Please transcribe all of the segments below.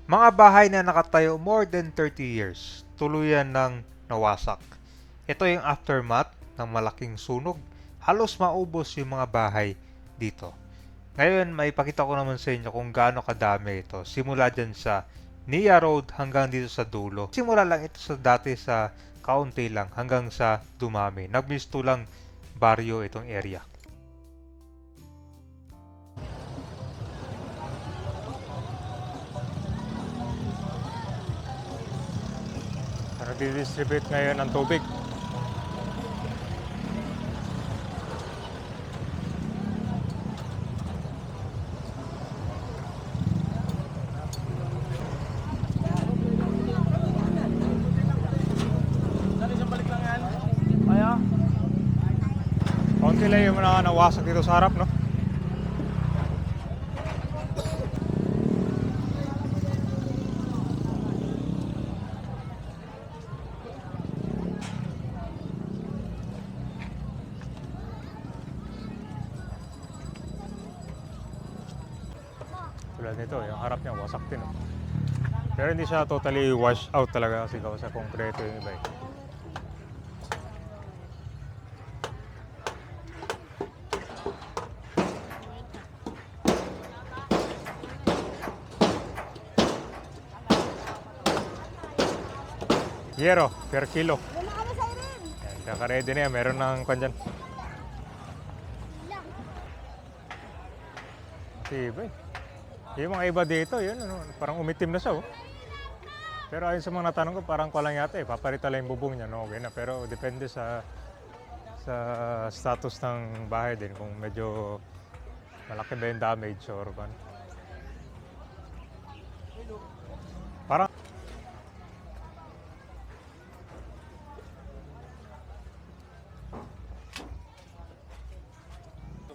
Mga bahay na nakatayo more than 30 years, tuluyan ng nawasak. Ito yung aftermath ng malaking sunog. Halos maubos yung mga bahay dito. Ngayon, maipakita ko naman sa inyo kung gaano kadami ito. Simula dyan sa Nia Road hanggang dito sa dulo. Simula lang ito sa dati sa kaunti lang hanggang sa dumami. Nagmisto lang baryo itong area. Nag-distribute ngayon ng tubig. Konti lang yung mga nawasak dito sa harap, no? Tulad nito, yung harap niya wasak din, no? Pero hindi siya totally wash out talaga kasi gawa sa konkreto yung iba, eh. Yero per kilo. Yan, kaka-ready na yan. Meron ng kwan dyan. Diba eh. Yung mga iba dito, yun, ano, parang umitim na siya, oh. Pero ayon sa mga natanong ko, parang kulang yata eh. Papalitan lang yung bubong niya, no? Okay na. Pero depende sa status ng bahay din. Kung medyo malaki ba yung damage or ano. Parang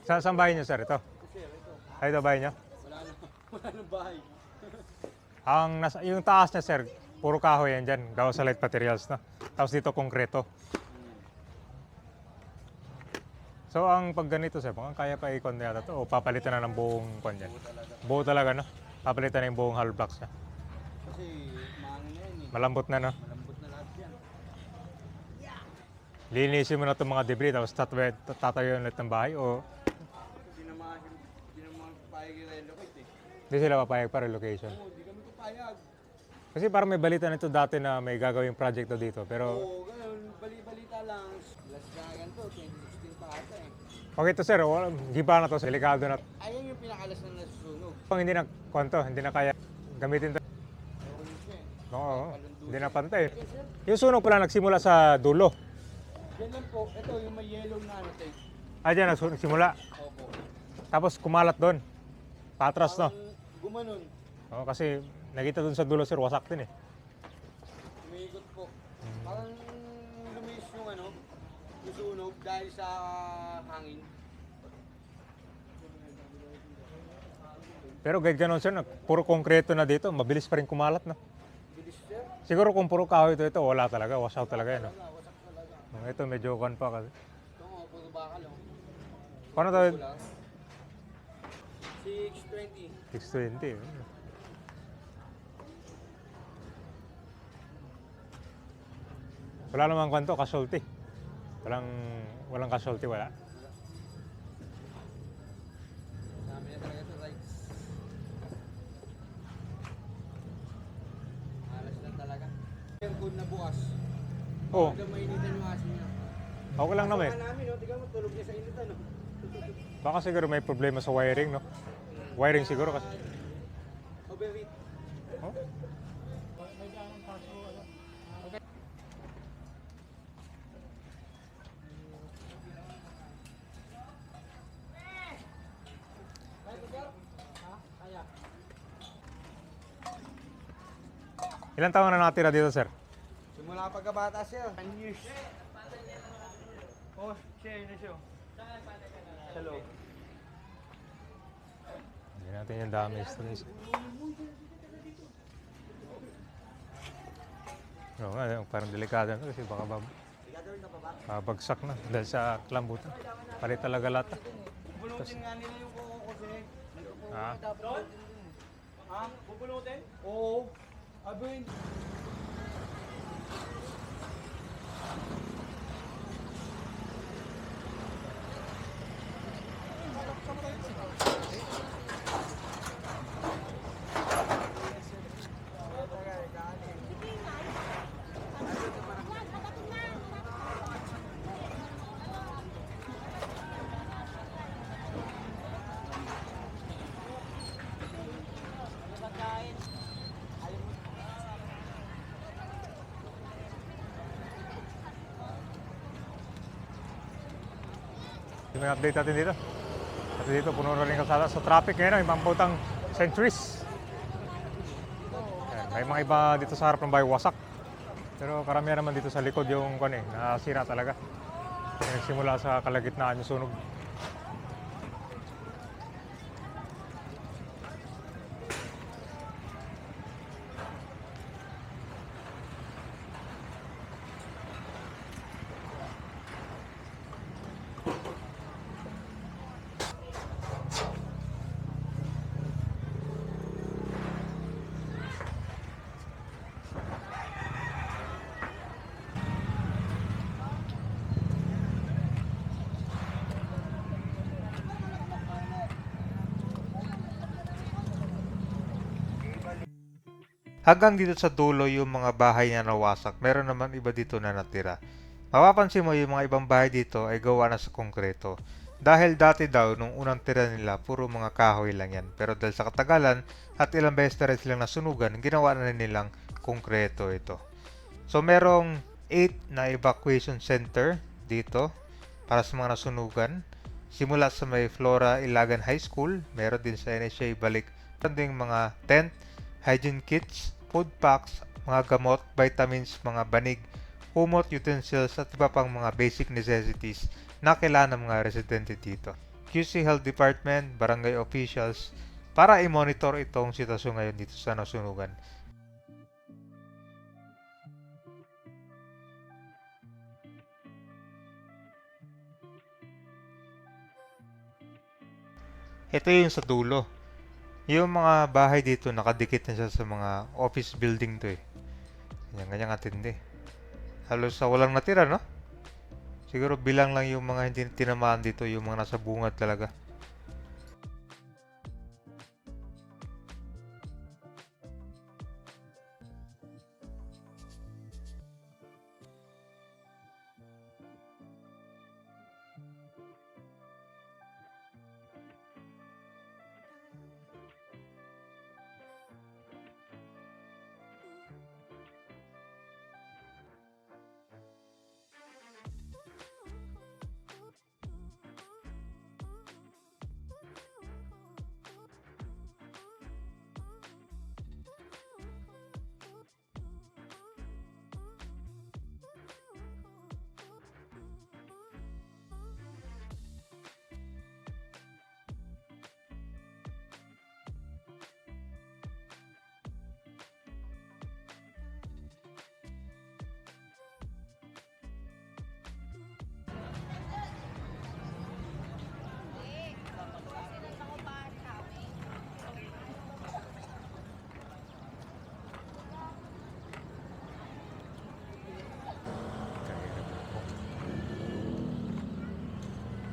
saan bahay niyo, sir? Ito? Ay, ito bahay niyo? Wala nang bahay. Yung taas niya, sir, puro kahoy yan dyan. Gawa sa light materials na. Tapos dito, konkreto. So, ang pag ganito, sir, mukhang kaya pa i-con yata to o papalitan na ng buong con yan? Buo talaga, no? Papalitan na yung buong hollow blocks niya. Kasi maano na yan eh. Malambot na, no? Malambot na lahat yan. Linisin mo na itong mga debris tapos tatayo ulit ng bahay o Hindi naman papayag i-relocate eh. hindi sila papayag pa relocation? Oo, hindi kami papayag. Kasi parang may balita nito dati na may gagawing project dito pero Oo, ganun. Bali-balita lang. Last na ganito, 2016 pa ata eh. okay to, sir, giba na to, delikado na. Ayun yung pinakalas na nasusunog. Kung hindi na konto, hindi na kaya gamitin to. Oo, yun siya eh. Oo, hindi na pantay. Yung sunog pala nagsimula sa dulo. Yan lang po. Ito yung may yellow na ano tape. Ah, dyan nagsimula. Opo. Tapos kumalat doon. Patras, no? Gumanon. Oo, kasi nakita doon sa dulo, sir, wasak din eh. Umiikot po. Parang lumis yung ano, yung sunog dahil sa hangin. Pero kahit ganun, sir, puro konkreto na dito, mabilis pa rin kumalat, no? Bilis siya. Siguro kung puro kahoy ito, wala talaga, wash out talaga yan, no? Wala, wasak talaga. Ito medyo kan pa kasi. Ito nga, puro bakal oh. Paano to? Wala. 620. 620. Wala namang kwanto, casualty. Walang casualty, wala. Dami na talaga ito, rights. Alas lang talaga. Yung code na bukas. Oo, Hanggang mainitan yung asin niya. okay lang naman eh. Kasama namin, no? Tignan mo, tulog niya sa initan, no? Baka siguro may problema sa wiring, no? Wiring siguro kasi. Overheat. Oh? Ilang taon na nakatira dito, sir? Simula pagkabata siya. 10 years. Oh, siya yun na siya. Sa loob. Hindi natin yung damage to guys. Oo nga, parang delikado na kasi baka babagsak na dahil sa klambutan. Palit talaga lahat. Bubulutin nga nila yung kuko kasi. Ah. Ha? Bubulutin? Oo, Abo hindi. Yung may update natin dito. At dito, puno na rin kalsada. Sa traffic ngayon, ibang putang centuries. Ayan, may mga iba dito sa harap ng bahay wasak. Pero karamihan naman dito sa likod yung nasira talaga. Kasi nagsimula sa kalagitnaan yung sunog. Hanggang dito sa dulo yung mga bahay na nawasak, meron naman iba dito na natira. Mapapansin mo yung mga ibang bahay dito ay gawa na sa konkreto. Dahil dati daw, nung unang tira nila, puro mga kahoy lang yan. Pero dahil sa katagalan at ilang beses na rin silang nasunugan, ginawa na nilang konkreto ito. So merong 8 na evacuation center dito para sa mga nasunugan. Simula sa may Flora Ilagan High School, meron din sa NSA Balik. Meron din mga tent, hygiene kits, food packs, mga gamot, vitamins, mga banig, kumot, utensils at iba pang mga basic necessities na kailangan ng mga residente dito. QC Health Department, barangay officials para i-monitor itong sitwasyon ngayon dito sa nasunugan. Ito yung sa dulo. Yung mga bahay dito, nakadikit na siya sa mga office building to eh. Ganyan katindi. Halos sa walang natira, no? Siguro bilang lang yung mga hindi tinamaan dito, yung mga nasa bungad talaga.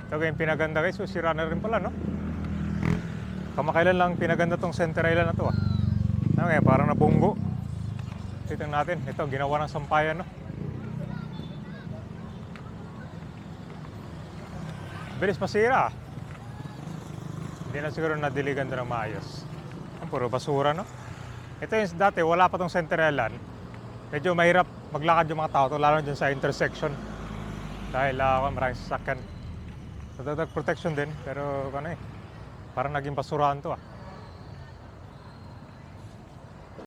Ito yung pinaganda guys, so sira na rin pala, no? Kamakailan lang pinaganda tong center island na to, ah. Ano kaya, parang nabunggo. Tignan natin, ito, ginawa ng sampayan, no? Bilis masira, ah. Hindi na siguro nadiligan doon ng maayos. Ang puro basura, no? Ito yung dati, wala pa tong center island. Medyo mahirap maglakad yung mga tao, lalo dyan sa intersection. Dahil maraming sasakyan. Dagdag protection din, pero parang naging basurahan to, ah.